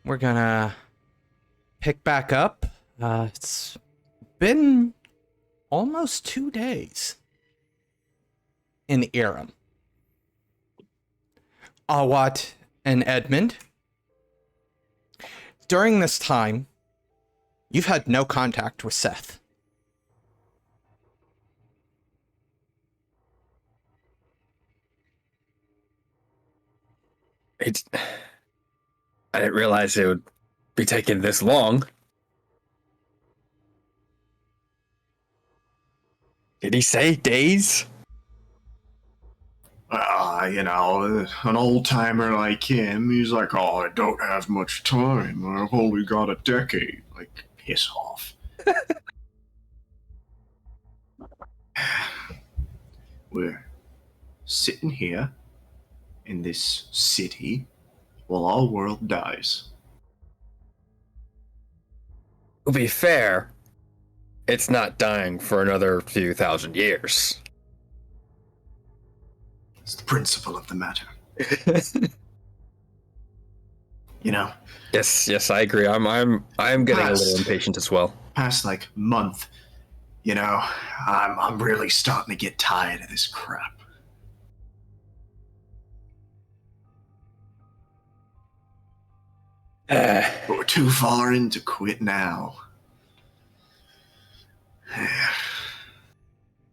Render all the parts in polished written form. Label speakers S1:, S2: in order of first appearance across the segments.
S1: We're gonna pick back up. It's been almost 2 days in Irem. Awat and Edmond. During this time, you've had no contact with Seth.
S2: I didn't realize it would be taking this long. Did he say days?
S3: An old timer like him, he's like, oh, I don't have much time. I've only got a decade. Like, piss off. We're sitting here in this city while our world dies.
S2: To be fair, it's not dying for another few thousand years.
S3: It's the principle of the matter.
S2: Yes, I agree. I'm getting a little impatient as well.
S3: Past like month, I'm really starting to get tired of this crap. But we're too far in to quit now.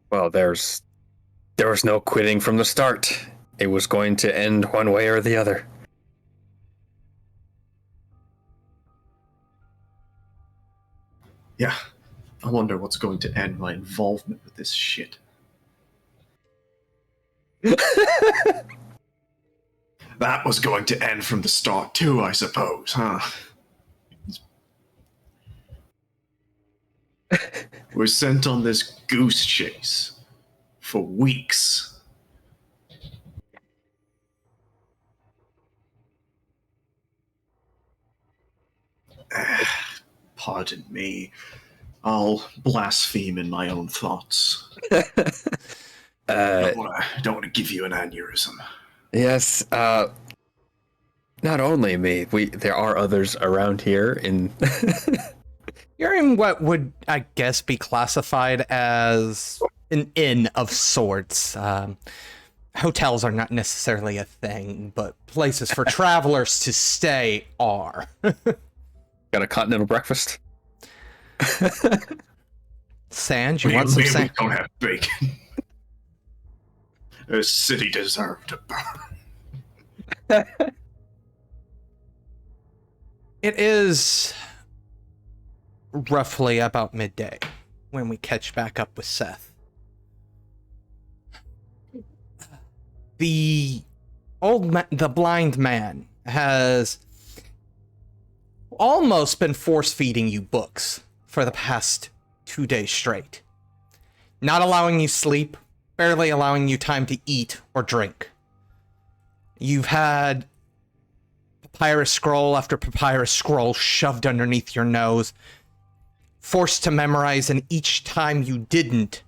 S2: Well, there was no quitting from the start. It was going to end one way or the other.
S3: Yeah, I wonder what's going to end my involvement with this shit. That was going to end from the start too, I suppose, huh? We're sent on this goose chase for weeks. Pardon me. I'll blaspheme in my own thoughts. I don't want to give you an aneurysm.
S2: Yes, not only me, there are others around here in...
S1: You're in what would, I guess, be classified as an inn of sorts. Hotels are not necessarily a thing, but places for travelers to stay are.
S2: Got a continental breakfast?
S1: Sand, you want some sand?
S3: We don't have bacon. This city deserved to burn.
S1: It is roughly about midday when we catch back up with Seth. The blind man has almost been force-feeding you books for the past 2 days straight. Not allowing you sleep, barely allowing you time to eat or drink. You've had papyrus scroll after papyrus scroll shoved underneath your nose, forced to memorize, and each time you didn't,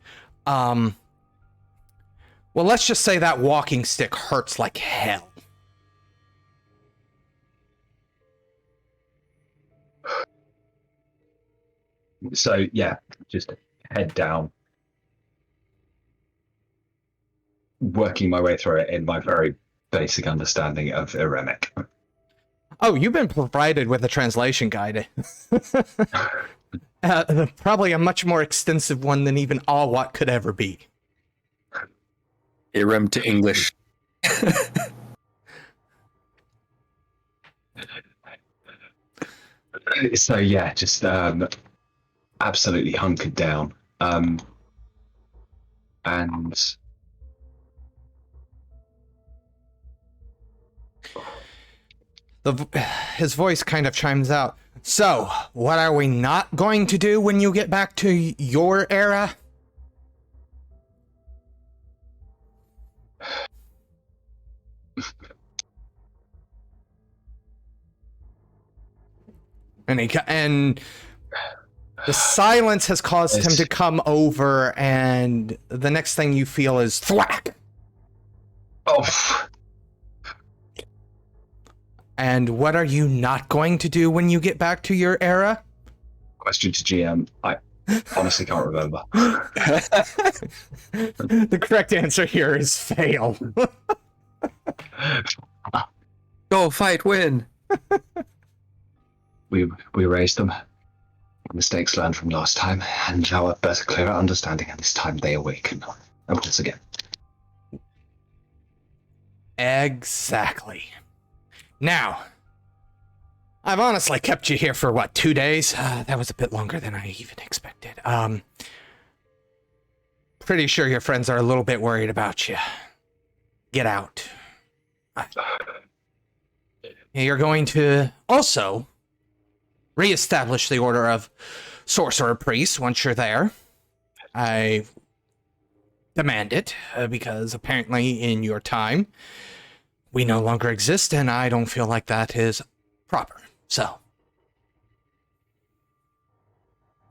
S1: well, let's just say that walking stick hurts like hell.
S4: So, yeah, just head down. Working my way through it in my very basic understanding of Iremic.
S1: Oh, you've been provided with a translation guide. Probably a much more extensive one than even Awat could ever be.
S2: Irem to English.
S4: So yeah, just absolutely hunkered down. And
S1: his voice kind of chimes out. So, what are we not going to do when you get back to your era? And the silence has caused him to come over, and the next thing you feel is thwack.
S4: Oh.
S1: And what are you not going to do when you get back to your era?
S4: Question to GM. I honestly can't remember.
S1: The correct answer here is fail.
S2: Go fight, win.
S4: We raised them. Mistakes learned from last time, and now a better, clearer understanding, and this time they awaken. And once again.
S1: Exactly. Now, I've honestly kept you here for, what, 2 days? That was a bit longer than I even expected. Pretty sure your friends are a little bit worried about you. Get out. You're going to also reestablish the order of sorcerer priests once you're there. I demand it, because apparently in your time, we no longer exist, and I don't feel like that is proper. So.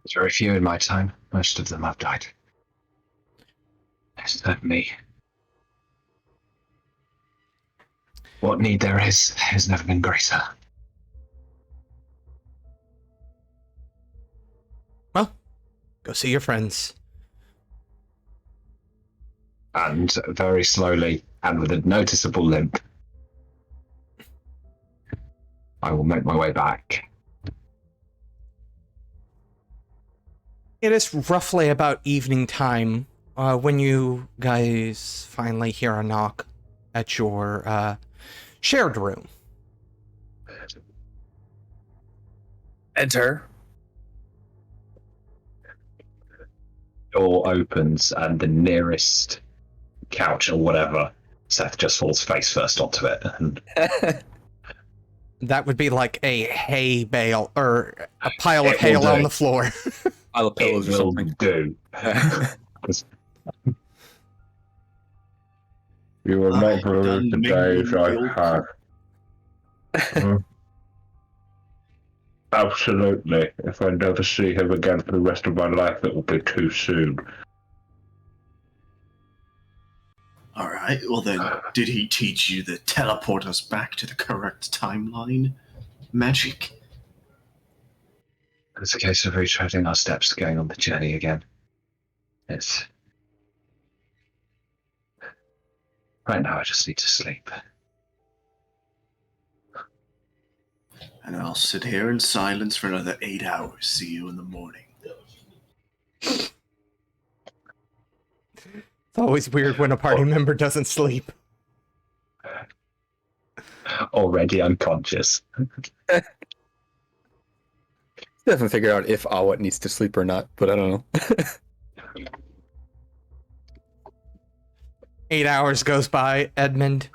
S4: There's very few in my time. Most of them have died. Except me. What need there is has never been greater.
S1: Well, go see your friends.
S4: And very slowly, and with a noticeable limp, I will make my way back.
S1: It is roughly about evening time when you guys finally hear a knock at your shared room.
S2: Enter.
S4: Door opens, and the nearest couch or whatever, Seth just falls face first onto it. And
S1: That would be like a hay bale, or a pile of hay
S4: will
S1: on
S4: do.
S1: the floor.
S2: Pile of pillows
S4: it
S2: or
S4: will
S2: something.
S4: do.
S5: You will not believe
S3: done
S5: the
S3: mingling
S5: days I've
S3: milk.
S5: had. Absolutely. If I never see him again for the rest of my life, it will be too soon.
S3: Alright, well then, did he teach you to teleport us back to the correct timeline? Magic?
S4: It's a case of retreading our steps going on the journey again. It's... Right now I just need to sleep.
S3: And I'll sit here in silence for another 8 hours. See you in the morning.
S1: It's always weird when a party member doesn't sleep.
S4: Already unconscious.
S2: Still haven't figured out if Awat needs to sleep or not, but I don't know.
S1: 8 hours goes by, Edmond.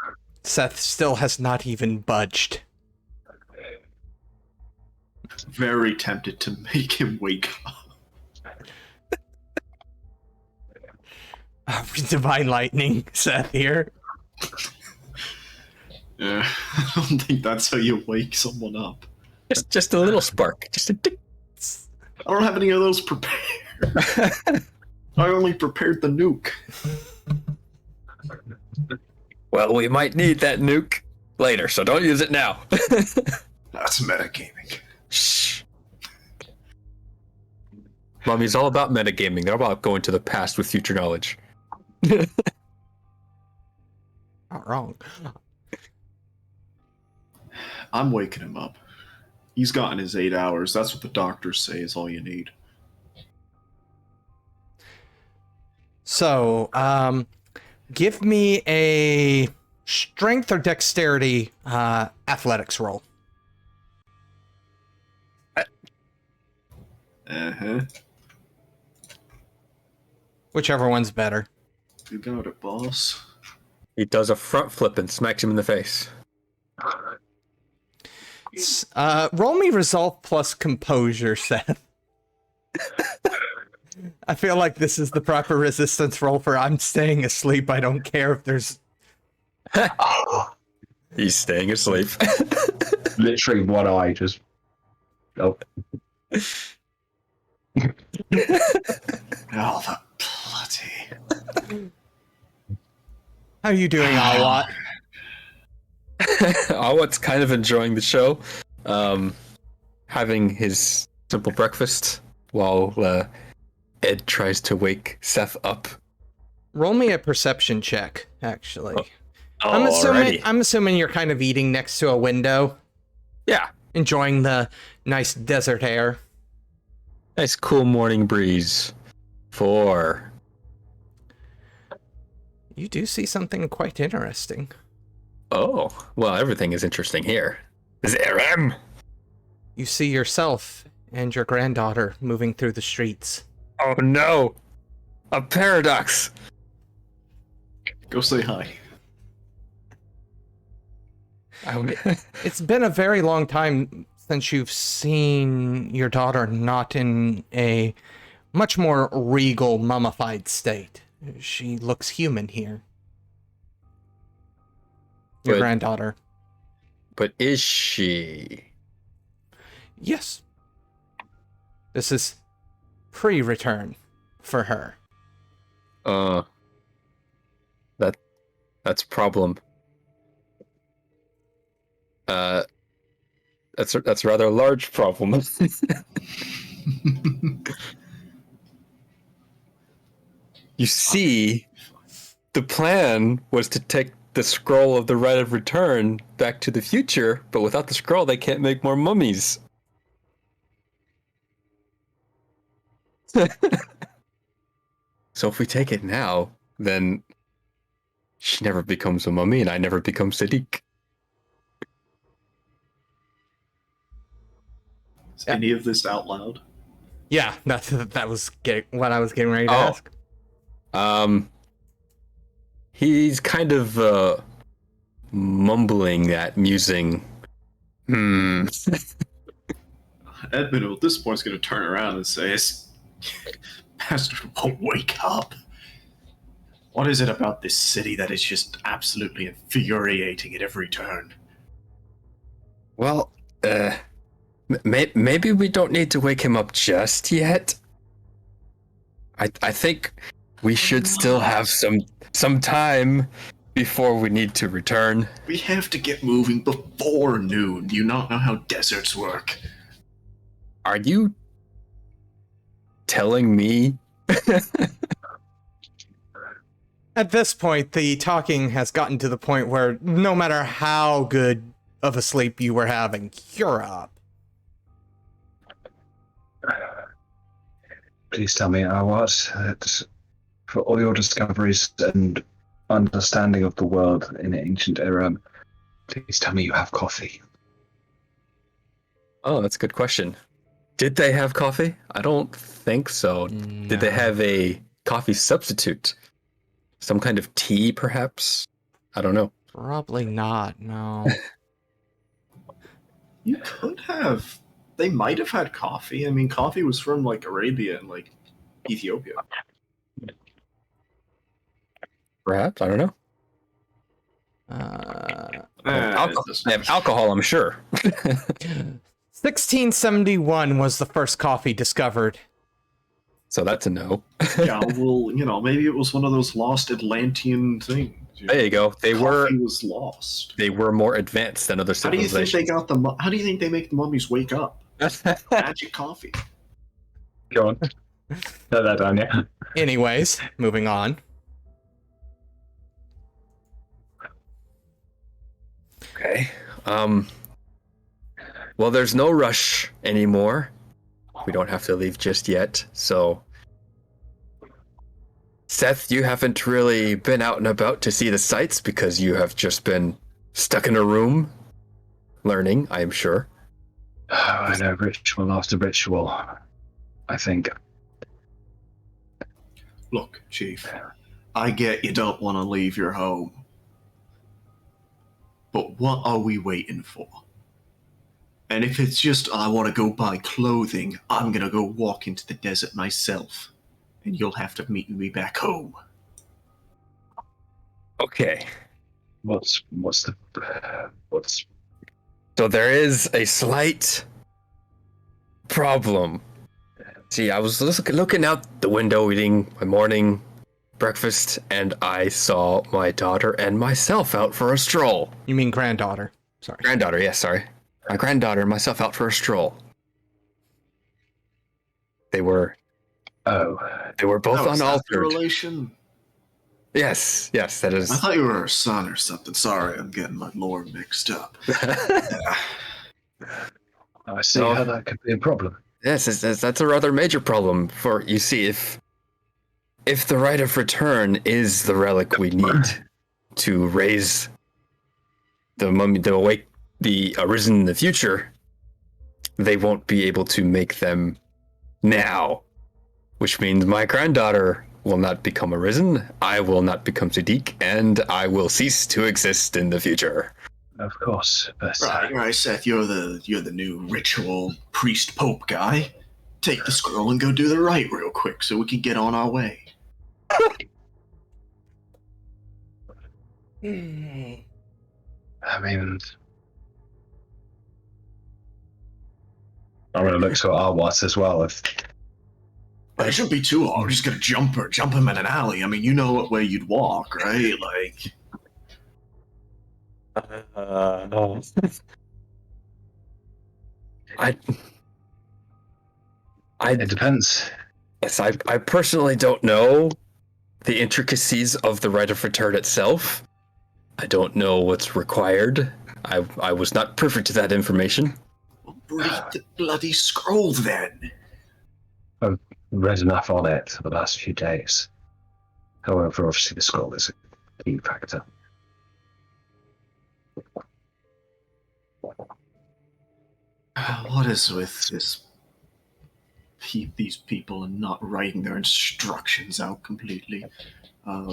S1: Seth still has not even budged.
S3: Very tempted to make him wake up.
S1: Divine lightning, Seth here.
S3: Yeah, I don't think that's how you wake someone up.
S2: Just a little spark. Just a tick.
S3: I don't have any of those prepared. I only prepared the nuke.
S2: Well, we might need that nuke later, so don't use it now.
S3: That's metagaming.
S2: Shh. Mommy's all about metagaming. They're about going to the past with future knowledge.
S1: Not wrong.
S3: I'm waking him up. He's gotten his 8 hours. That's what the doctors say is all you need.
S1: So, give me a strength or dexterity athletics roll.
S3: Uh-huh.
S1: Whichever one's better.
S3: You got it, boss.
S2: He does a front flip and smacks him in the face.
S1: Roll me resolve plus composure, Seth. I feel like this is the proper resistance roll for I'm staying asleep. I don't care if there's...
S2: He's staying asleep.
S5: Literally one eye just... Oh.
S3: Oh, the bloody...
S1: How you doing, Awat?
S2: Awat's kind of enjoying the show, having his simple breakfast while Ed tries to wake Seth up.
S1: Roll me a perception check, actually.
S2: Oh,
S1: I'm assuming you're kind of eating next to a window,
S2: Yeah,
S1: enjoying the nice desert air.
S2: nice cool morning breeze. 4.
S1: You do see something quite interesting.
S2: Oh, well, everything is interesting here. Is it Irem?
S1: You see yourself and your granddaughter moving through the streets.
S2: Oh no, a paradox.
S3: Go say hi.
S1: It's been a very long time since you've seen your daughter not in a much more regal, mummified state. She looks human here. Your
S2: But-
S1: granddaughter.
S2: But is she?
S1: Yes. This is pre-return for her.
S2: That's a problem. That's a rather large problem. You see, the plan was to take the scroll of the right of return back to the future, but without the scroll, they can't make more mummies. So if we take it now, then she never becomes a mummy, and I never become Sadiq.
S3: Is any of this out loud?
S1: Yeah, that was what I was getting ready to
S2: Oh.
S1: ask.
S2: He's kind of mumbling that, musing.
S3: Edmond, at this point, is going to turn around and say, Bastard won't wake up. What is it about this city that is just absolutely infuriating at every turn?
S2: Well, maybe we don't need to wake him up just yet. I think we should still have some time before we need to return.
S3: We have to get moving before noon. Do you not know how deserts work?
S2: Are you telling me?
S1: At this point, the talking has gotten to the point where no matter how good of a sleep you were having, you're up.
S4: Please tell me, Awad, that for all your discoveries and understanding of the world in ancient Irem, please tell me you have coffee.
S2: Oh, that's a good question. Did they have coffee? I don't think so. Did they
S1: No.
S2: have a coffee substitute? Some kind of tea, perhaps? I don't know.
S1: Probably not, no.
S3: You could have. They might have had coffee. I mean, coffee was from, like, Arabia and, like, Ethiopia.
S2: Perhaps? I don't know. They have alcohol, I'm sure.
S1: 1671 was the first coffee discovered.
S2: So that's a no.
S3: Yeah, well, maybe it was one of those lost Atlantean things.
S2: There you go. They
S3: Coffee was lost.
S2: were more advanced than other
S3: How do you think
S2: civilizations.
S3: how do you think they make the mummies wake up? Magic coffee.
S4: Go on. Note that down, yeah.
S1: Anyways, moving on.
S2: Okay. Well, there's no rush anymore. We don't have to leave just yet, so... Seth, you haven't really been out and about to see the sights because you have just been stuck in a room learning, I am sure.
S4: I know, ritual after ritual, I think.
S3: Look, Chief, I get you don't want to leave your home. But what are we waiting for? And if it's just, I want to go buy clothing, I'm going to go walk into the desert myself. And you'll have to meet me back home.
S2: Okay.
S4: What's
S2: So there is a slight problem. See, I was looking out the window eating my morning breakfast and I saw my daughter and myself out for a stroll.
S1: You mean granddaughter. Sorry.
S2: Granddaughter, yes, sorry. My granddaughter and myself out for a stroll. They were both
S3: Is that
S2: unaltered.
S3: the relation?
S2: Yes, that is.
S3: I thought you were her son or something. Sorry, I'm getting my lore mixed up.
S4: I see how that could be a problem.
S2: Yes, that's a rather major problem. For you see, if the rite of return is the relic we need to raise the mummy, to awake the arisen in the future, they won't be able to make them now, which means my granddaughter will not become arisen, I will not become Sadiq, and I will cease to exist in the future.
S4: Of course, but
S3: Right, Seth. You're the new ritual priest pope guy. Take the scroll and go do the rite real quick, so we can get on our way.
S4: I mean, I'm gonna look to Arwas as well. If
S3: But it shouldn't be too hard. We're just gonna jump him in an alley. I mean, you know what way you'd walk, right? Like,
S4: it depends.
S2: Yes, I personally don't know the intricacies of the rite of return itself. I don't know what's required. I was not privy to that information.
S3: read the bloody scroll then.
S4: I've read enough on it for the last few days. However, obviously the scroll is a key factor.
S3: What is with these people and not writing their instructions out completely?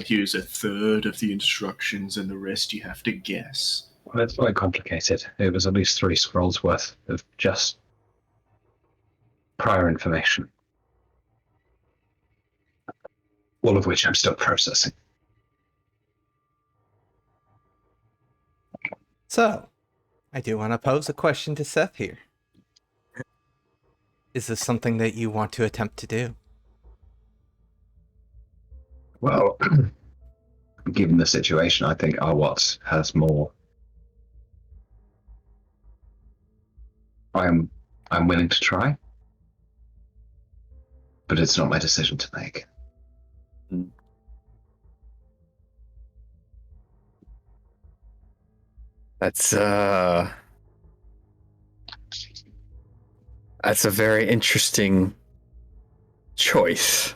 S3: Here's a third of the instructions, and the rest you have to guess.
S4: Well, it's quite complicated. It was at least 3 scrolls worth of just prior information. All of which I'm still processing.
S1: So, I do want to pose a question to Seth here. Is this something that you want to attempt to do?
S4: Well, given the situation, I think Arwats has more. I'm willing to try, but it's not my decision to make.
S2: That's a very interesting choice.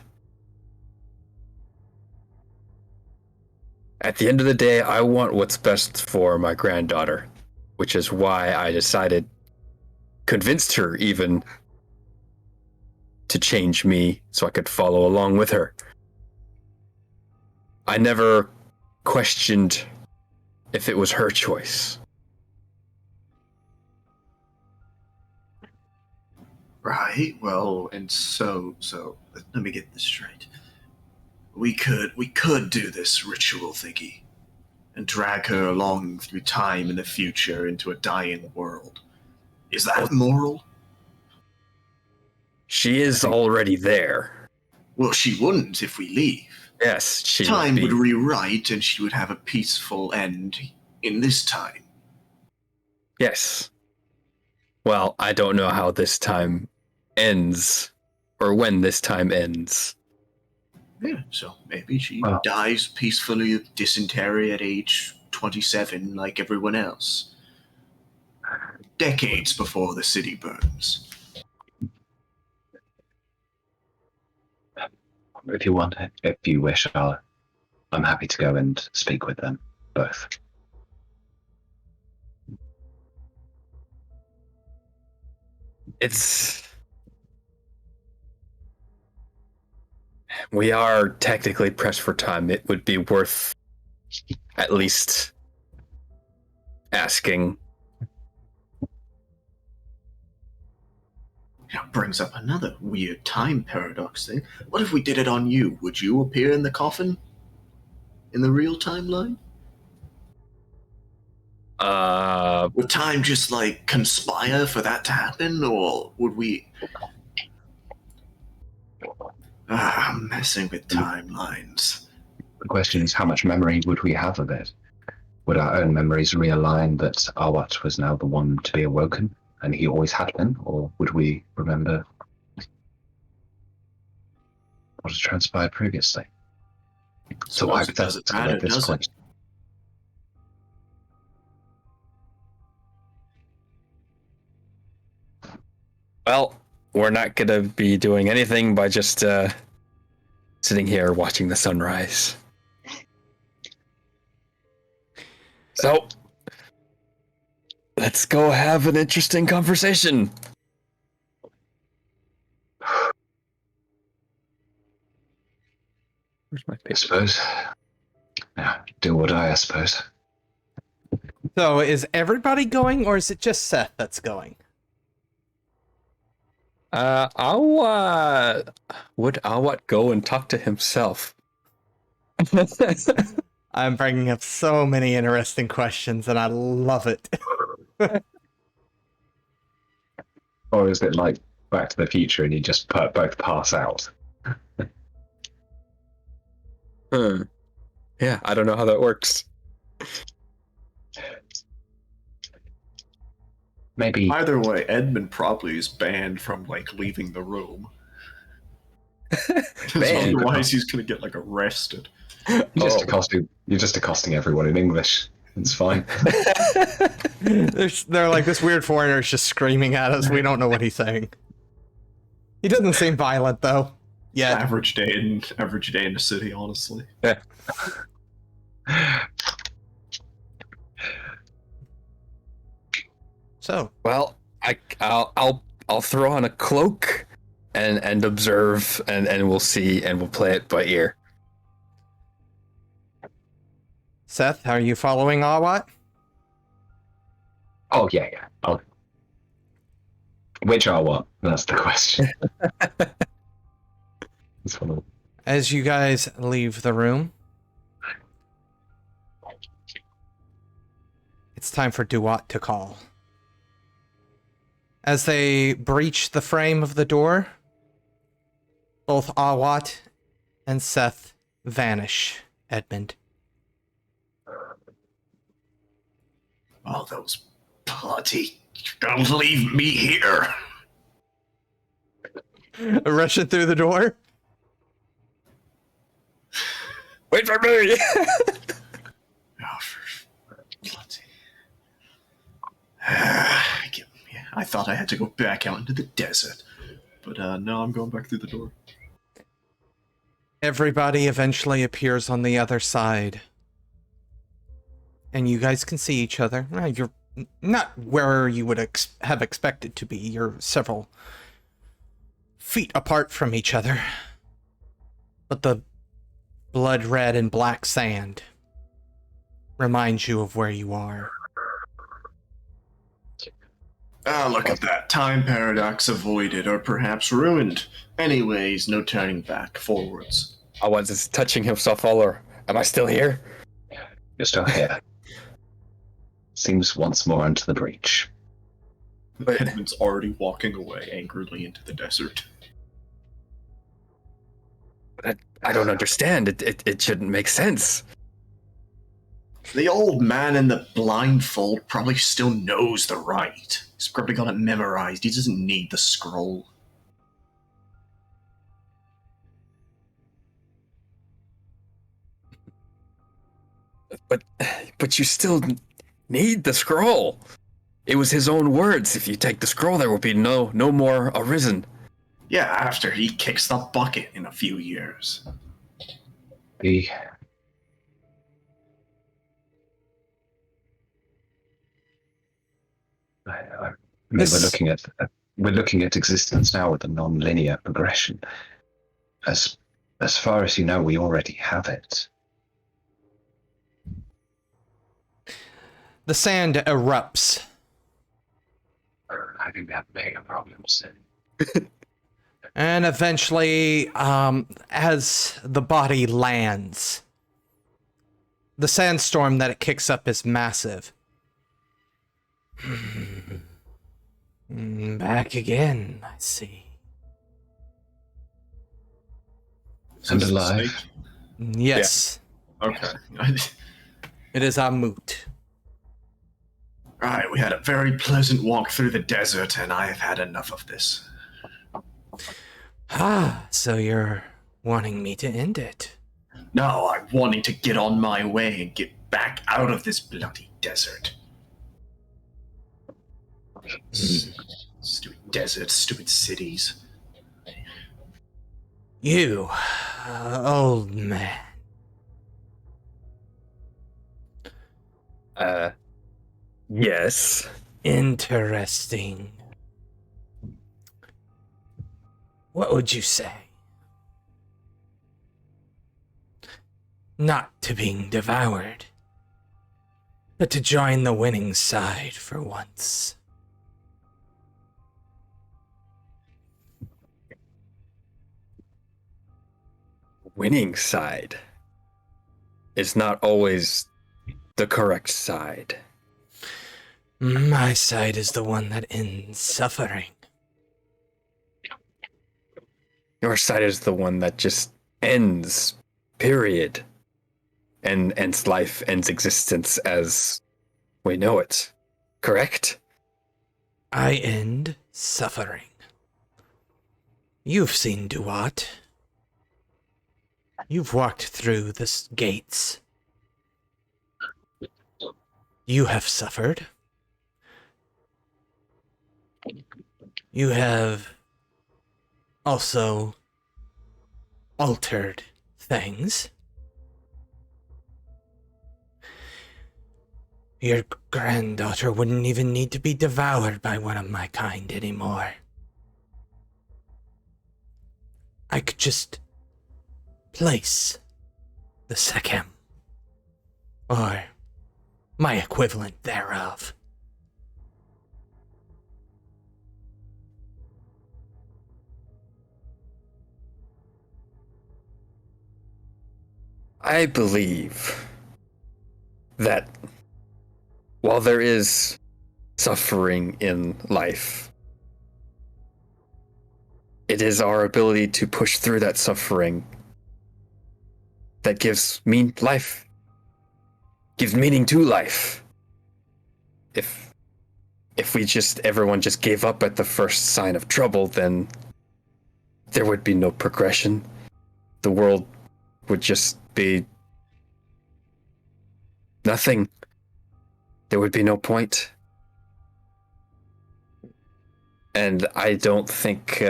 S2: At the end of the day, I want what's best for my granddaughter, which is why I convinced her even to change me so I could follow along with her. I never questioned if it was her choice.
S3: Right, well, and so let me get this straight. We could do this ritual thingy and drag her along through time in the future into a dying world. Is that moral?
S2: She is already there.
S3: Well, she wouldn't if we leave.
S2: Yes, she
S3: Time
S2: would
S3: would
S2: be.
S3: rewrite and she would have a peaceful end in this time.
S2: Yes. Well, I don't know how this time ends, or when this time ends.
S3: Yeah, so maybe she
S4: Wow.
S3: dies peacefully of dysentery at age 27 like everyone else. Decades before the city burns.
S4: If you want, if you wish, I'm happy to go and speak with them both.
S2: We are technically pressed for time. It would be worth at least asking.
S3: That brings up another weird time paradox thing. What if we did it on you? Would you appear in the coffin? In the real timeline? Would time just, like, conspire for that to happen? Or would we... I'm messing with timelines.
S4: The question is, how much memory would we have of it? Would our own memories realign that Awat was now the one to be awoken, and he always had been, or would we remember what had transpired previously? So
S3: Suppose it doesn't
S4: hypothetically,
S3: matter,
S4: at this
S3: does it?
S4: point,
S2: Well, we're not gonna be doing anything by just sitting here watching the sunrise. So, let's go have an interesting conversation. Where's my
S4: I
S2: paper?
S4: suppose. Yeah, do or die, I suppose.
S1: So is everybody going, or is it just Seth that's going?
S2: Would Awat go and talk to himself?
S1: I'm bringing up so many interesting questions, and I love it.
S4: Or is it like Back to the Future and you just both pass out?
S2: Yeah, I don't know how that works.
S4: Maybe
S3: Either way, Edmond probably is banned from like leaving the room. 'Cause
S2: Banned?
S3: otherwise he's gonna get like arrested.
S4: you're just accosting everyone in English. It's fine.
S1: They're like, this weird foreigner's just screaming at us. We don't know what he's saying. He doesn't seem violent, though. Yeah.
S3: Average day in the city, honestly.
S1: So,
S2: Well, I'll throw on a cloak and observe and we'll see and we'll play it by ear.
S1: Seth, are you following Awat?
S4: Oh, yeah. Which are what? That's the question. It's one of
S1: As you guys leave the room, it's time for Duat to call. As they breach the frame of the door, both Awat and Seth vanish, Edmond.
S3: Oh, those bloody... Don't leave me here!
S1: Rushing through the door?
S2: Wait for me!
S3: Oh, for bloody... Yeah, I thought I had to go back out into the desert. But no, I'm going back through the door.
S1: Everybody eventually appears on the other side. And you guys can see each other. You're not where you would have expected to be. You're several feet apart from each other. But the blood red and black sand reminds you of where you are.
S3: Ah, look at that. Time paradox avoided, or perhaps ruined. Anyways, no turning back. Forwards.
S2: Awat is touching himself all over. Am I still here?
S4: You're still here. Seems once more into the breach.
S2: But
S3: Edmund's already walking away angrily into the desert.
S2: I don't understand. It shouldn't make sense.
S3: The old man in the blindfold probably still knows the right. He's probably got it memorized. He doesn't need the scroll.
S2: But you still need the scroll. It was his own words. If you take the scroll, there will be no more arisen.
S3: Yeah, after he kicks the bucket in a few years.
S4: The I mean,
S1: This-
S4: we're looking at existence now with a non-linear progression. As far as you know, we already have it.
S1: The sand erupts.
S4: I think we have bigger problems.
S1: And eventually, as the body lands, the sandstorm that it kicks up is massive. Back again, I see.
S4: And alive.
S1: Yes,
S3: Okay.
S1: It is a moot.
S3: Right, we had a very pleasant walk through the desert, and I have had enough of this.
S1: Ah, so you're wanting me to end it.
S3: No, I'm wanting to get on my way and get back out of this bloody desert. Stupid desert, stupid cities.
S1: You, old man.
S2: Yes.
S1: Interesting. What would you say? Not to being devoured, but to join the winning side for once.
S2: Winning side is not always the correct side.
S1: My side is the one that ends suffering.
S2: Your side is the one that just ends, period. And ends life, ends existence as we know it. Correct?
S1: I end suffering. You've seen Duat. You've walked through the gates. You have suffered. You have also altered things. Your granddaughter wouldn't even need to be devoured by one of my kind anymore. I could just place the Sekhem, or my equivalent thereof.
S2: I believe that while there is suffering in life, it is our ability to push through that suffering that gives meaning to life. If everyone just gave up at the first sign of trouble, then there would be no progression. The world would just be nothing. There would be no point. And I don't think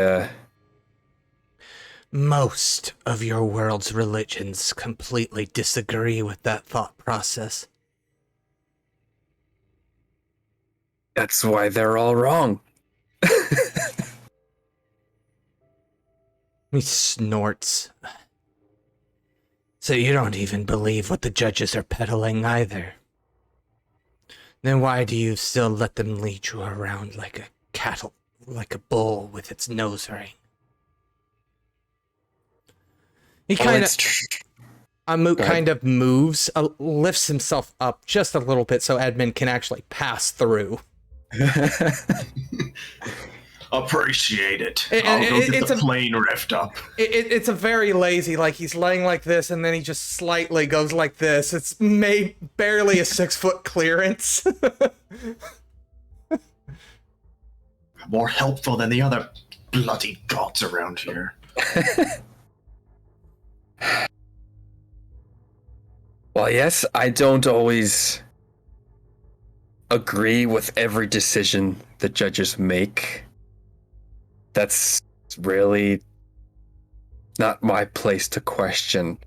S1: Most of your world's religions completely disagree with that thought process.
S2: that's why they're all wrong.
S1: He snorts. So you don't even believe what the judges are peddling either. Then why do you still let them lead you around like a cattle, like a bull with its nose ring? He kind of, Amut kind of moves, lifts himself up just a little bit so Edmond can actually pass through.
S3: Appreciate it. I'll go get the plane rift up.
S1: It's a very lazy, like he's laying like this and then he just slightly goes like this. It's barely a 6-foot clearance.
S3: More helpful than the other bloody gods around here.
S2: Well, yes, I don't always agree with every decision the judges make. That's really not my place to question.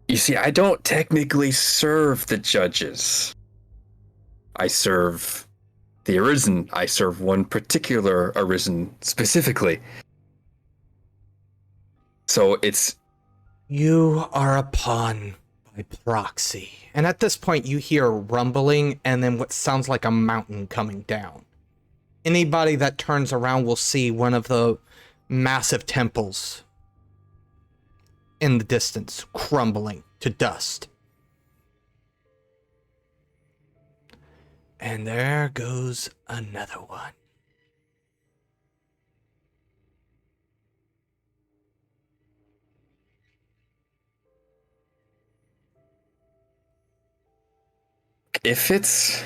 S2: You see, I don't technically serve the judges. I serve the Arisen. I serve one particular Arisen specifically. So it's...
S1: You are a pawn by proxy. And at this point you hear rumbling and then what sounds like a mountain coming down. Anybody that turns around will see one of the massive temples in the distance crumbling to dust. And there goes another one.
S2: if it's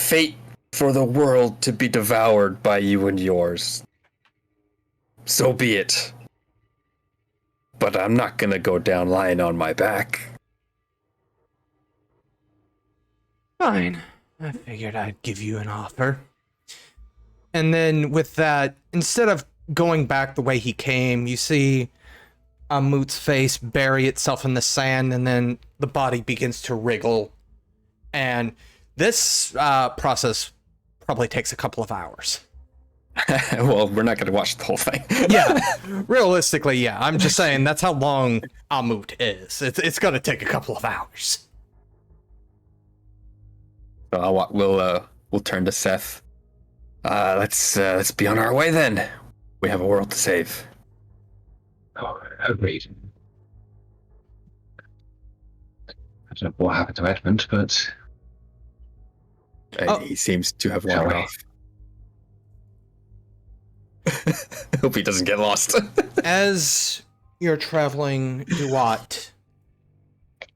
S2: fate for the world to be devoured by you and yours, so be it. But I'm not gonna go down lying on my back.
S1: Fine. I figured I'd give you an offer. And then with that, instead of going back the way he came, you see Moot's face bury itself in the sand, and then the body begins to wriggle. And this process probably takes a couple of hours.
S2: Well, we're not gonna watch the whole thing.
S1: Yeah, realistically, yeah. I'm just saying that's how long Amut is. It's gonna take a couple of hours.
S2: So we'll turn to Seth. Let's be on our way then. We have a world to save.
S4: Oh, agreed. I don't know what happened to Edmond, but
S2: He seems to have
S4: Shall
S2: wandered
S4: we?
S2: off. Hope he doesn't get lost.
S1: As you're traveling Duat,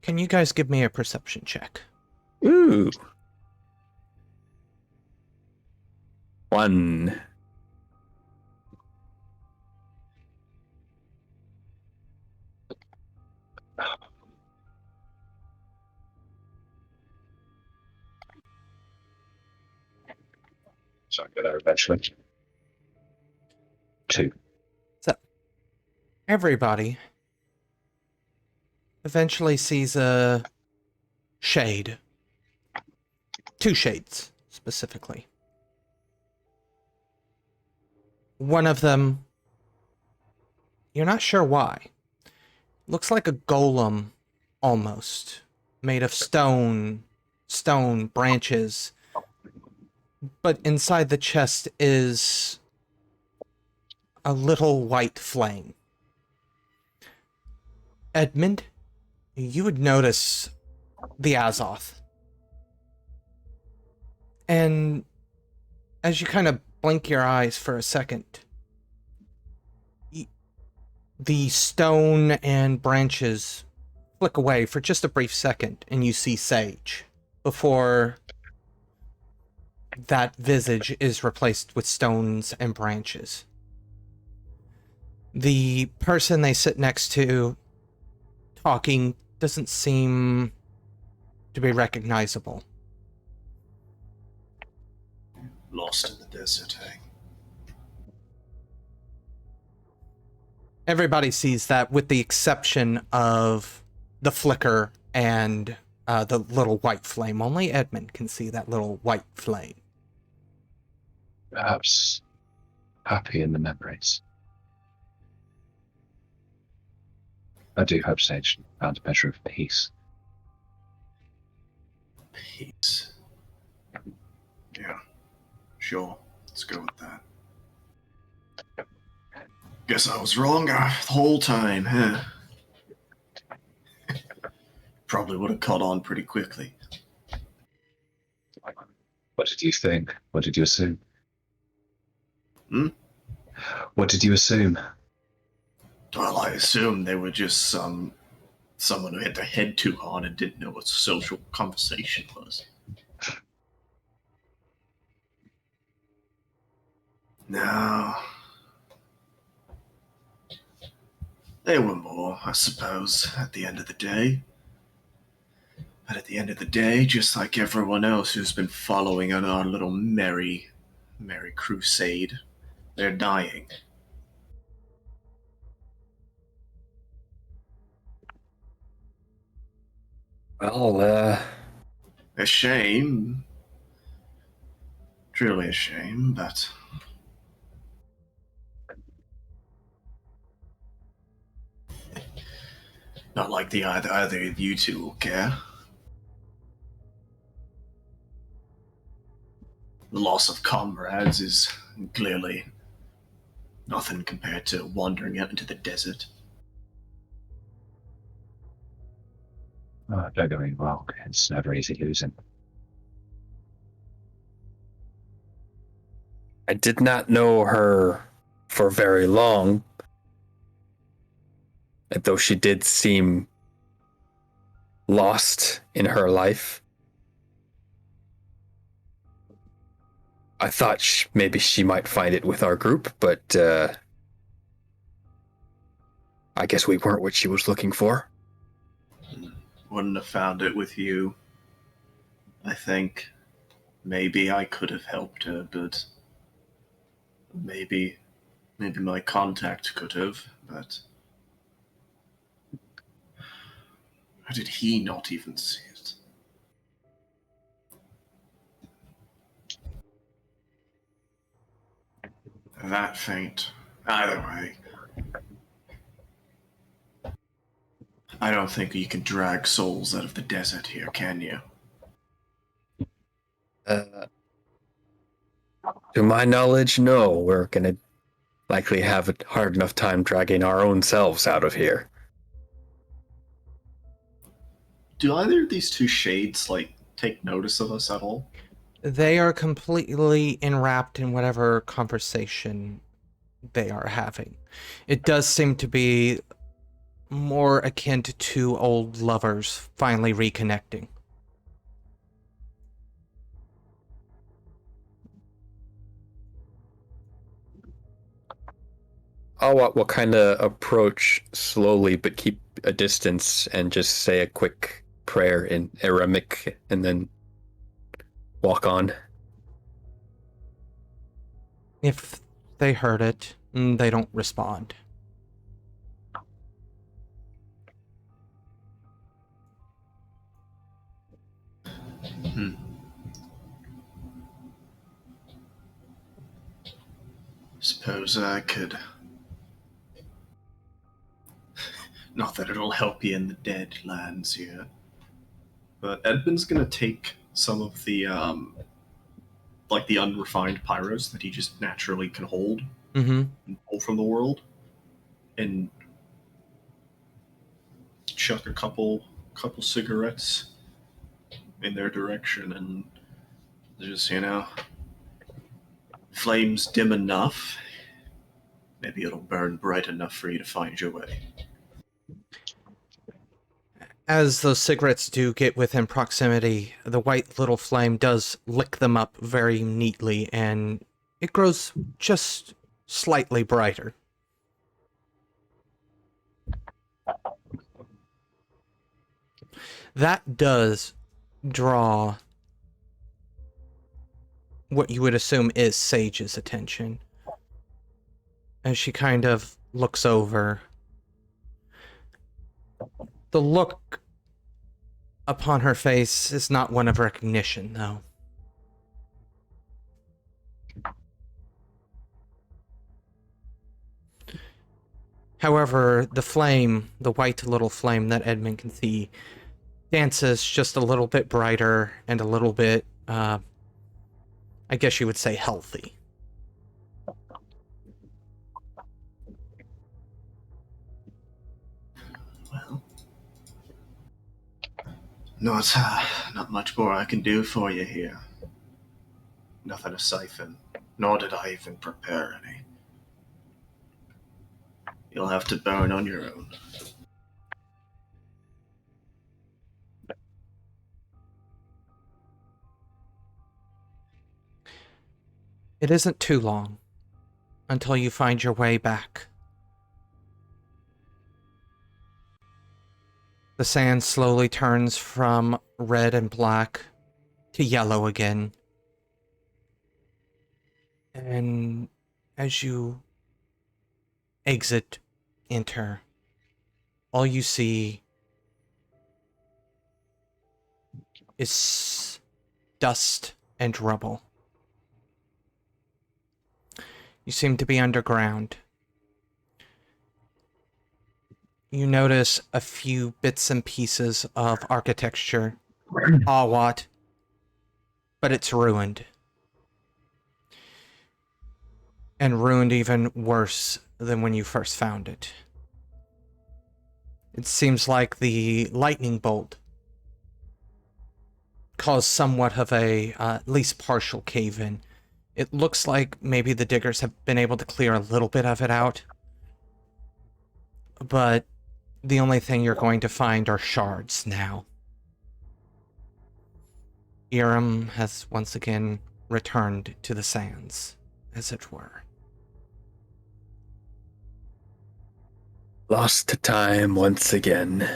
S1: can you guys give me a perception check?
S2: Ooh. 1.
S4: so I'll get there eventually. 2.
S1: Everybody eventually sees a shade. 2 shades, specifically. One of them, you're not sure why. Looks like a golem, almost. Made of stone branches. But inside the chest is a little white flame. Edmond, you would notice the Azoth. And as you kind of blink your eyes for a second, the stone and branches flick away for just a brief second, and you see Sage before that visage is replaced with stones and branches. The person they sit next to talking doesn't seem to be recognizable.
S3: Lost in the desert, eh?
S1: Everybody sees that, with the exception of the flicker and the little white flame. Only Edmond can see that little white flame.
S4: Perhaps happy in the memories. I do hope Sage found a measure of peace.
S3: Peace. Yeah. Sure. Let's go with that. Guess I was wrong the whole time, huh? Probably would have caught on pretty quickly.
S4: What did you think? What did you assume?
S3: Hmm?
S4: What did you assume?
S3: Well, I assumed they were just someone who had their head too hard and didn't know what social conversation was. No. They were more, I suppose, at the end of the day. But at the end of the day, just like everyone else who's been following on our little merry crusade, they're dying.
S2: Well,
S3: A shame. Truly a shame, but... not like either of you two will care. The loss of comrades is clearly nothing compared to wandering out into the desert.
S4: Oh, don't get me wrong, it's never easy losing.
S2: I did not know her for very long, though she did seem lost in her life. I thought maybe she might find it with our group, but I guess we weren't what she was looking for.
S3: Wouldn't have found it with you. I think maybe I could have helped her, but maybe my contact could have, but how did he not even see it? That faint. Either way, I don't think you can drag souls out of the desert here, can you?
S2: To my knowledge, no. We're gonna likely have a hard enough time dragging our own selves out of here.
S3: Do either of these two shades, take notice of us at all?
S1: They are completely enwrapped in whatever conversation they are having. It does seem to be more akin to two old lovers finally reconnecting.
S2: We'll kind of approach slowly, but keep a distance and just say a quick prayer in Iremic and then walk on.
S1: If they heard it, they don't respond.
S3: Suppose I could. Not that it'll help you in the dead lands here. But Edmond's gonna take some of the, the unrefined pyros that he just naturally can hold
S1: Mm-hmm.
S3: and pull from the world, and chuck a couple cigarettes in their direction, and just, flames dim enough, maybe it'll burn bright enough for you to find your way.
S1: As those cigarettes do get within proximity, the white little flame does lick them up very neatly, and it grows just slightly brighter. That does draw what you would assume is Sage's attention, as she kind of looks over. The look upon her face is not one of recognition, though. However, the flame, the white little flame that Edmond can see, dances just a little bit brighter and a little bit, I guess you would say, healthy.
S3: Well, not much more I can do for you here. Nothing to siphon, nor did I even prepare any. You'll have to burn on your own.
S1: It isn't too long until you find your way back. The sand slowly turns from red and black to yellow again. And as you enter, all you see is dust and rubble. You seem to be underground. You notice a few bits and pieces of architecture, Awat, but it's ruined. And ruined even worse than when you first found it. It seems like the lightning bolt caused somewhat of a, at least partial cave-in. It looks like maybe the diggers have been able to clear a little bit of it out. But the only thing you're going to find are shards now. Irem has once again returned to the sands, as it were.
S2: Lost to time once again.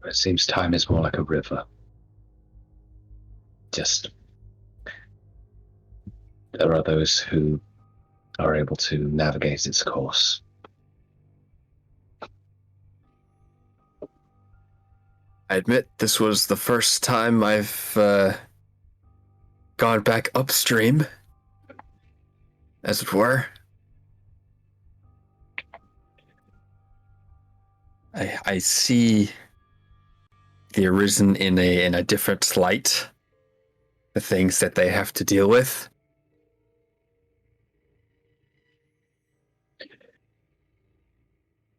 S4: It seems time is more like a river. Just there are those who are able to navigate its course.
S2: I admit this was the first time I've gone back upstream, as it were. I see the Arisen in a different light, the things that they have to deal with.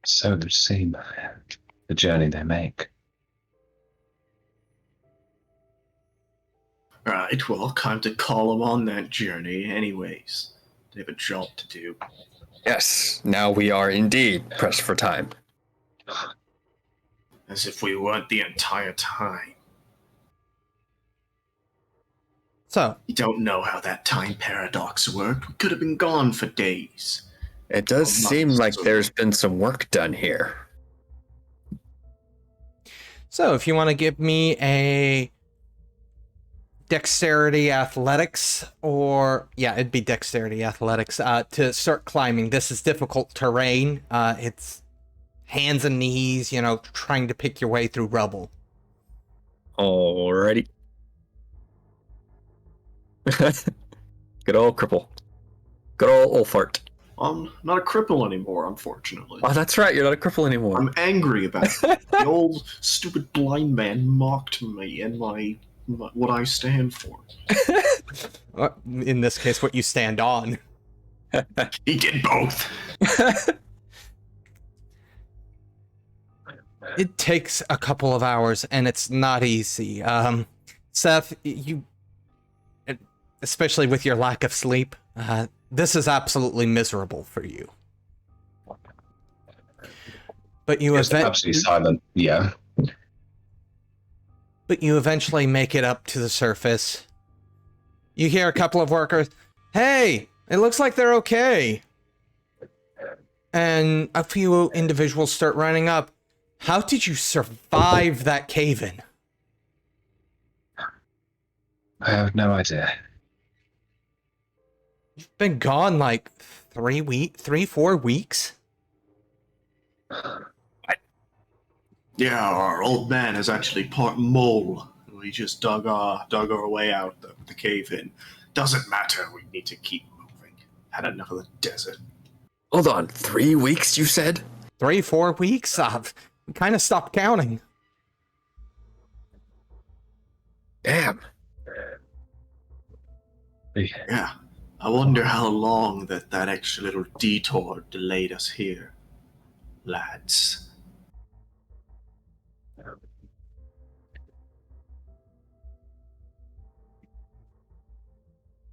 S4: So it would seem the journey they make.
S3: Right, well, time to call them on that journey anyways. They have a job to do.
S2: Yes, now we are indeed pressed for time.
S3: As if we weren't the entire time.
S1: So,
S3: You don't know how that time paradox worked. We could have been gone for days.
S2: It does
S3: Oh,
S2: seem
S3: nice.
S2: like there's been some work done here.
S1: so if you want to give me a dexterity athletics, or yeah, it'd be dexterity athletics to start climbing. This is difficult terrain. It's hands and knees, trying to pick your way through rubble.
S2: Alrighty. Good old cripple. Good old fart.
S3: I'm not a cripple anymore, unfortunately.
S2: Oh, that's right, you're not a cripple anymore.
S3: I'm angry about it. The old stupid blind man mocked me and my what I stand for.
S1: In this case, what you stand on.
S3: He did both.
S1: It takes a couple of hours, and it's not easy. Seth, you, especially with your lack of sleep, this is absolutely miserable for you. But you
S4: It's absolutely silent. Yeah.
S1: But you eventually make it up to the surface. You hear a couple of workers, "Hey, it looks like they're okay." And a few individuals start running up. How did you survive that cave-in?
S4: I have no idea.
S1: You've been gone like 4 weeks?
S3: Yeah, our old man is actually part mole. We just dug our way out the cave in. Doesn't matter, we need to keep moving. Had enough of the desert.
S2: Hold on, 3 weeks you said?
S1: 4 weeks? We kind of stopped counting.
S2: Damn.
S3: Yeah. I wonder how long that extra little detour delayed us here, lads.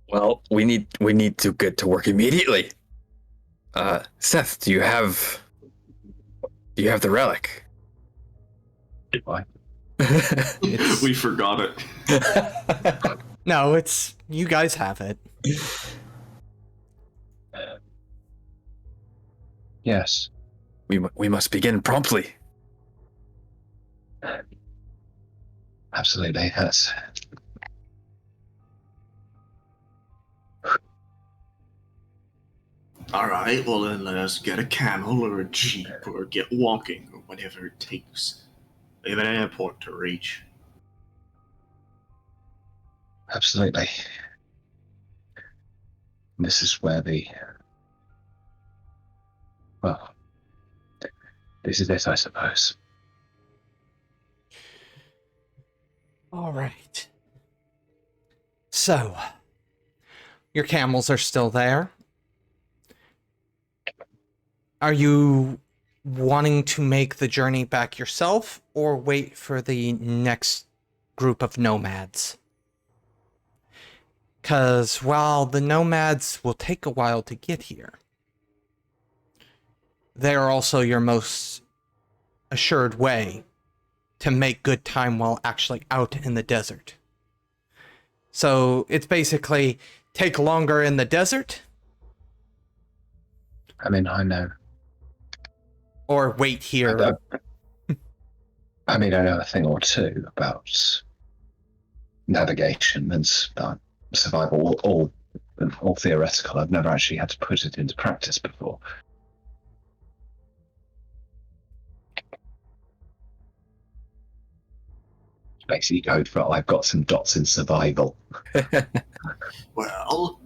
S2: Well, we need to get to work immediately. Seth, do you have the relic?
S4: Why?
S3: We forgot it.
S1: No, it's... you guys have it.
S4: Yes.
S2: We must begin promptly.
S4: Absolutely. Yes.
S3: Alright, well then let us get a camel or a jeep or get walking or whatever it takes. We have an airport to reach.
S4: Absolutely. This is where well, this is it, I suppose.
S1: All right. So, your camels are still there. Are you wanting to make the journey back yourself, or wait for the next group of nomads? Because while the nomads will take a while to get here, they are also your most assured way to make good time while actually out in the desert. So it's basically take longer in the desert
S4: I mean, I know.
S1: or wait here.
S4: I mean, I know a thing or two about navigation and survival, all theoretical. I've never actually had to put it into practice before. Basically code for I've got some dots in survival.
S3: Well,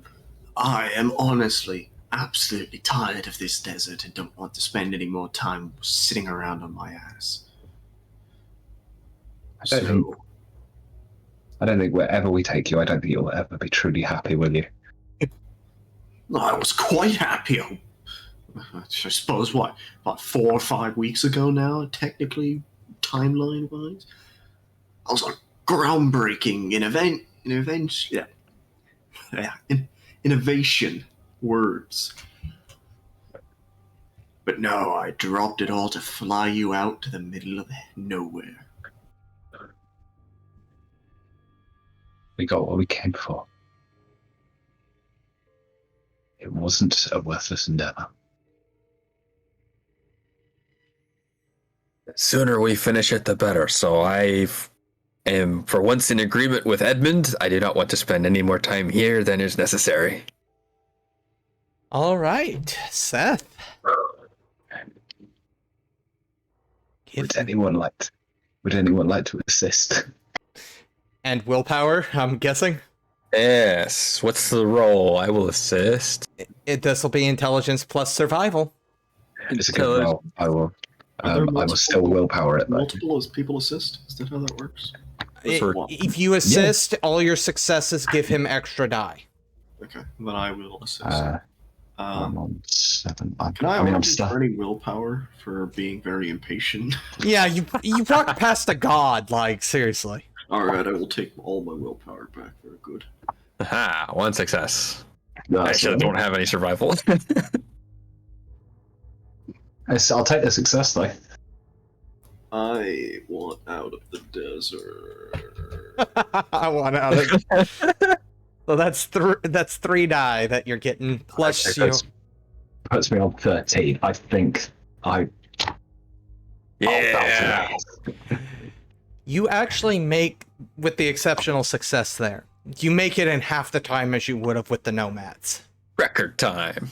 S3: I am honestly absolutely tired of this desert and don't want to spend any more time sitting around on my ass.
S4: I don't think wherever we take you, I don't think you'll ever be truly happy, will you?
S3: I was quite happy. I suppose, about 4 or 5 weeks ago now, technically, timeline-wise? I was on groundbreaking innovation words. But no, I dropped it all to fly you out to the middle of nowhere.
S4: We got what we came for. It wasn't a worthless endeavor.
S2: The sooner we finish it, the better. So I am for once in agreement with Edmond. I do not want to spend any more time here than is necessary.
S1: All right, Seth.
S4: Would anyone like to assist?
S1: And willpower, I'm guessing.
S2: Yes. What's the role? I will assist.
S1: This will be intelligence plus survival.
S4: It's a good roll. I will. I will still willpower it.
S3: Multiple as people assist? Is that how that works?
S1: If you assist, all your successes give him extra die.
S3: Okay, then I will assist.
S4: I'm on 7.
S3: Can I'm
S4: stuck.
S3: earning willpower for being very impatient.
S1: Yeah, you walked past a god, like, seriously.
S3: Alright, I will take all my willpower back. Very good.
S2: Aha, 1 success.
S4: No,
S2: Actually, I don't have any survival.
S4: I'll take the success though.
S3: I want out of the desert.
S1: I want out of. So that's 3 die that you're getting plus you.
S4: Puts me on 13. I think I.
S2: Yeah.
S1: You actually make, with the exceptional success there, you make it in half the time as you would have with the nomads.
S2: Record time.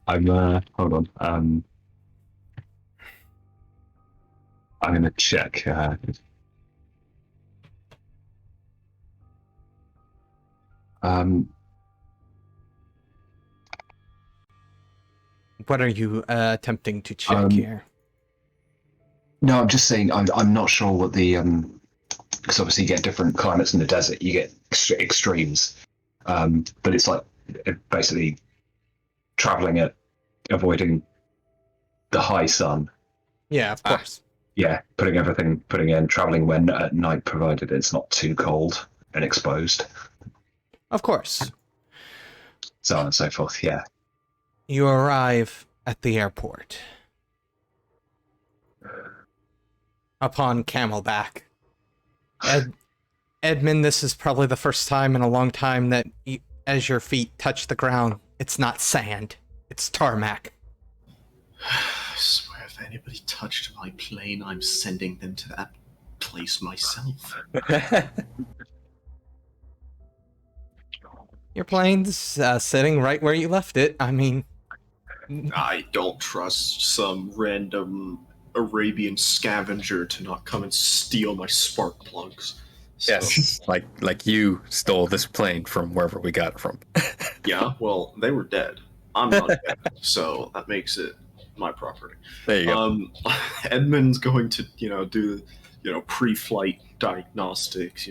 S4: I'm hold on. I'm gonna check.
S1: What are you attempting to check here?
S4: No, I'm just saying I'm not sure what the because obviously you get different climates in the desert. You get extremes, but it's like basically traveling at avoiding the high sun.
S1: Yeah, of course.
S4: Yeah, putting in traveling when at night, provided it's not too cold and exposed.
S1: Of course.
S4: So on and so forth. Yeah.
S1: You arrive at the airport. Upon Camelback. Edmond, this is probably the first time in a long time that as your feet touch the ground, it's not sand, it's tarmac.
S3: I swear if anybody touched my plane, I'm sending them to that place myself.
S1: Your plane's sitting right where you left it. I mean...
S3: I don't trust some random Arabian scavenger to not come and steal my spark plugs. So,
S2: Yes, like you stole this plane from wherever we got it from.
S3: yeah, well, they were dead. I'm not dead, so that makes it my property.
S2: There you go.
S3: Edmond's going to, do, pre-flight diagnostics.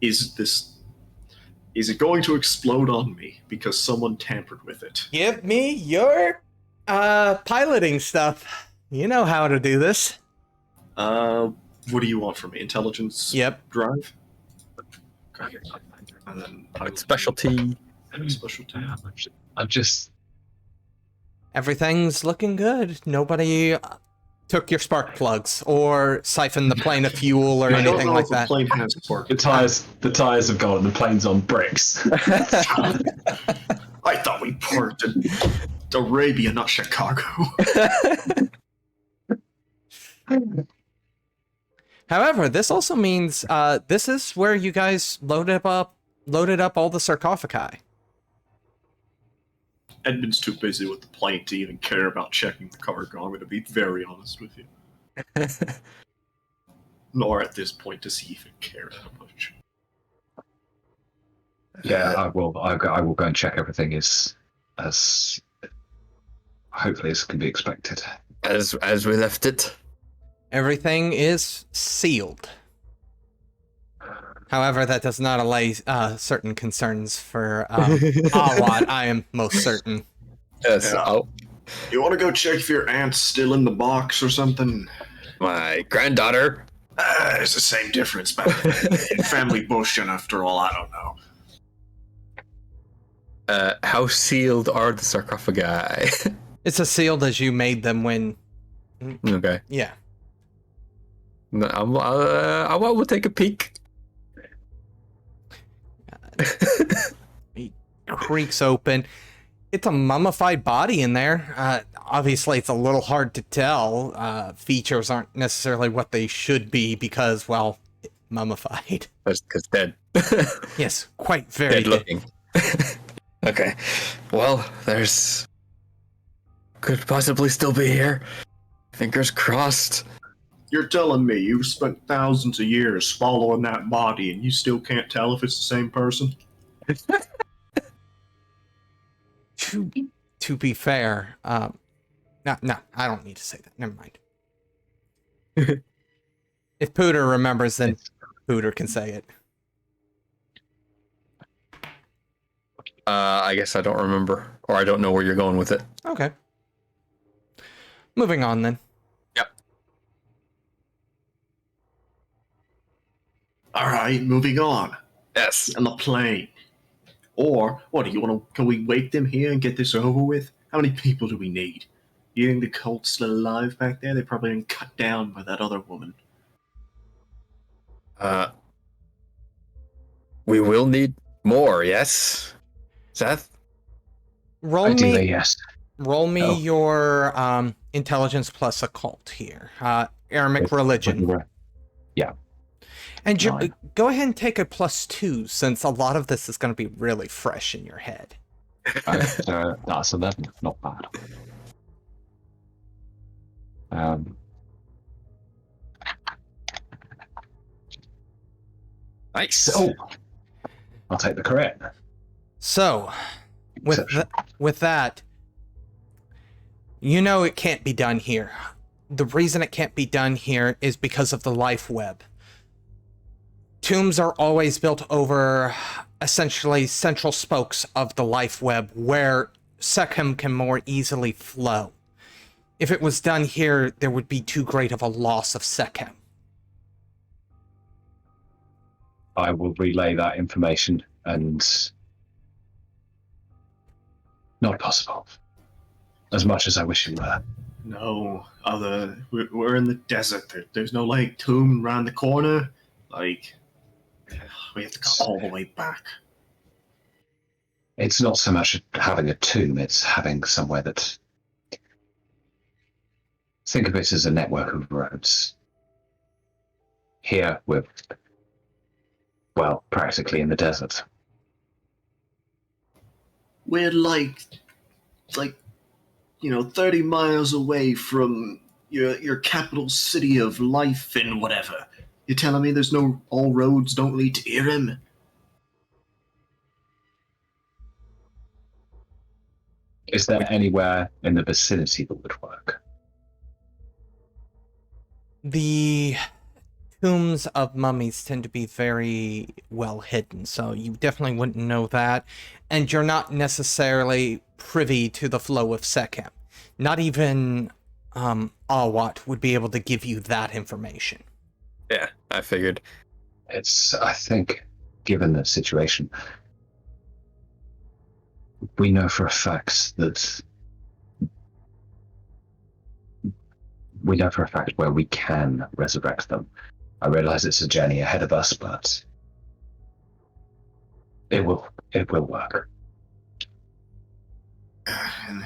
S3: Is it going to explode on me because someone tampered with it?
S1: Give me your piloting stuff. You know how to do this.
S3: What do you want from me? Intelligence?
S1: Yep.
S3: Drive? Okay. And then
S2: Specialty.
S3: Specialty.
S4: I'm just.
S1: Everything's looking good. Nobody took your spark plugs or siphoned the plane of fuel or
S3: I don't
S1: anything
S3: know
S1: like
S3: if a
S1: that.
S3: plane has spark.
S4: The tires have gone. The plane's on bricks.
S3: I thought we parked in Arabia, not Chicago.
S1: However, this also means this is where you guys loaded up all the sarcophagi.
S3: Edmond's too busy with the plane to even care about checking the cargo. I'm going to be very honest with you. Nor at this point does he even care that much.
S4: Yeah, I will. I will go and check everything as hopefully as can be expected.
S2: As we left it.
S1: Everything is sealed. However, that does not allay certain concerns for Awad, I am most certain.
S2: Yes.
S3: Yeah.
S2: Oh,
S3: You want to go check if your aunt's still in the box or something?
S2: my granddaughter.
S3: It's the same difference, but family bullshit after all, I don't know.
S2: How sealed are the sarcophagi?
S1: It's as sealed as you made them when...
S2: Okay.
S1: Yeah.
S2: No, I will take a peek.
S1: He creaks open. It's a mummified body in there. Obviously, it's a little hard to tell. Features aren't necessarily what they should be because, well, mummified.
S2: That's because dead.
S1: Yes, quite very
S2: Dead looking. Okay. Well, there's... Could possibly still be here. Fingers crossed.
S3: You're telling me you've spent thousands of years following that body and you still can't tell if it's the same person?
S1: To be fair, no, I don't need to say that. Never mind. If Pooter remembers, then Pooter can say it.
S2: I guess I don't remember, or I don't know where you're going with it.
S1: Okay. Moving on then.
S2: Yep.
S3: Alright, moving on.
S2: Yes.
S3: And the plane. Or, what do you want to... Can we wake them here and get this over with? How many people do we need? You think the cult's still alive back there? They've probably been cut down by that other woman.
S2: We will need more, yes? Seth?
S1: Roll
S4: Ideally,
S1: me,
S4: yes.
S1: roll me
S4: Oh.
S1: your intelligence plus occult here. Aramic religion.
S4: Yeah.
S1: And
S4: Nine.
S1: go ahead and take a +2 since a lot of this is going to be really fresh in your head.
S4: That's 11. Not bad.
S2: Nice.
S4: So, I'll take the correct.
S1: So, with
S4: Exception.
S1: with that, you know it can't be done here. The reason it can't be done here is because of the life web. Tombs are always built over essentially central spokes of the life web where Sekhem can more easily flow. If it was done here, there would be too great of a loss of Sekhem.
S4: I will relay that information and not possible. As much as I wish it were.
S3: No, we're in the desert. There's no, like, tomb around the corner. Like, we have to go all the way back.
S4: It's not so much having a tomb, it's having somewhere that... Think of it as a network of roads. Here, we're, well, practically in the desert.
S3: We're like, 30 miles away from your capital city of life and whatever. You're telling me there's no, all roads don't lead to Irem?
S4: Is there anywhere in the vicinity that would work?
S1: The tombs of mummies tend to be very well hidden, so you definitely wouldn't know that. And you're not necessarily privy to the flow of Sekhem. Not even Awat would be able to give you that information.
S2: Yeah, I figured.
S4: It's, I think, given the situation, we know for a fact that we know for a fact where we can resurrect them. I realize it's a journey ahead of us, but it will work.
S3: And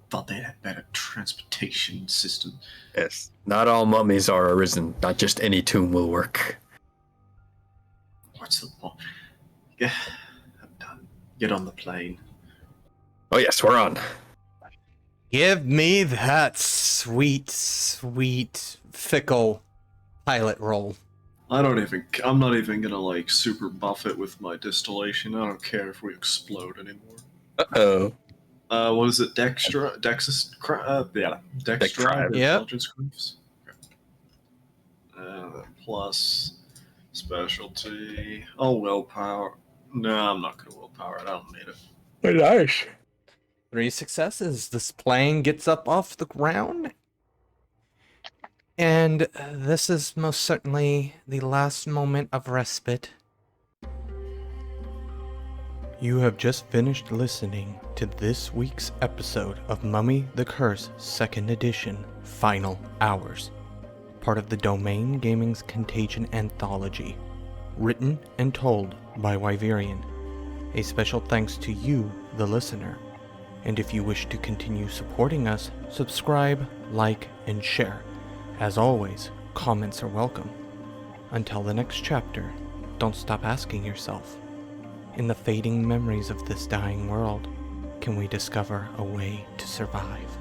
S3: thought they had better transportation system.
S2: Yes. Not all mummies are arisen. Not just any tomb will work.
S3: What's the point? Yeah, I'm done. Get on the plane.
S2: Oh yes, we're on.
S1: Give me that sweet, sweet, fickle pilot roll.
S3: I'm not even gonna like super buff it with my distillation. I don't care if we explode anymore.
S2: Uh-oh.
S3: What is it? Dex drive?
S2: Dex drive.
S1: Yep.
S3: Intelligence groups. Plus specialty. Oh, willpower. No, I'm not gonna willpower it. I don't need it.
S2: Nice.
S1: 3 successes. This plane gets up off the ground. And this is most certainly the last moment of respite. You have just finished listening to this week's episode of Mummy the Curse 2nd Edition Final Hours, part of the Domain Gaming's Contagion Anthology, written and told by Wyverian. A special thanks to you, the listener. And if you wish to continue supporting us, subscribe, like, and share. As always, comments are welcome. Until the next chapter, don't stop asking yourself, in the fading memories of this dying world, can we discover a way to survive?